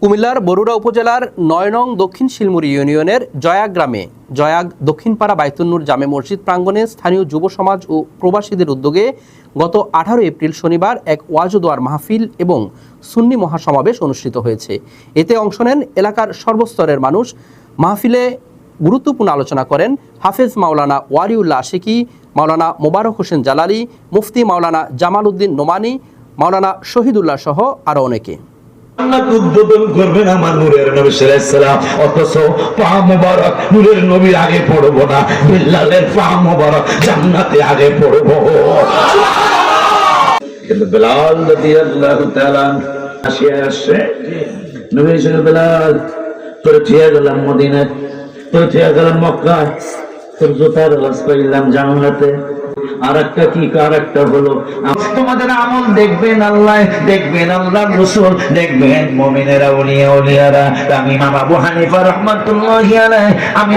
কুমিল্লার বরুড়া উপজেলার ৯ নং দক্ষিণ শিলমুড়ি ইউনিয়নের জয়াগ গ্রামে জয়াগ দক্ষিণপাড়া বাইতুন্নুর জামে মসজিদ প্রাঙ্গণে স্থানীয় যুব সমাজ ও প্রবাসীদের উদ্যোগে গত ১৮ এপ্রিল শনিবার এক ওয়াজ ও দোয়ার মাহফিল এবং সুন্নি মহাসমাবেশ অনুষ্ঠিত হয়েছে। এতে অংশ নেন এলাকার সর্বস্তরের মানুষ। মাহফিলে গুরুত্বপূর্ণ আলোচনা করেন হাফেজ মাওলানা ওয়ারিউল্লাহ আশিকি, মাওলানা মোবারক হোসেন জালালি, মুফতি মাওলানা জামাল উদ্দিন নোমানি, মাওলানা শহীদুল্লাহ সহ আরও অনেকে। উদ্বোধন করবেন আমার নূরের নবী সাল্লাল্লাহু আলাইহি সাল্লাম, অথচ পা মোবারক নূরের নবীর আগে পড়বো না, বিল্লালের পা মোবারক জান্নাতে আগে পড়বো। কিন্তু বেলাল রাদিয়াল্লাহু তাআলা আসিয়া আসছে, নবী সাল্লাল্লাহু বেলাল তোর থিয়া গেলাম মদিনায়, তোর থিয়া গেলাম মক্কায়, তোর জুতার লাশ পাইলাম জান্নাতে। আর একটা হলো তোমাদের আমল দেখবেন আল্লাহ, দেখবেন আল্লাহর রাসূল, দেখবেন মুমিনেরা, ওলিয়া ওলিয়ারা। আমি ইমাম আবু হানিফা রাহমাতুল্লাহি আলাইহি আমি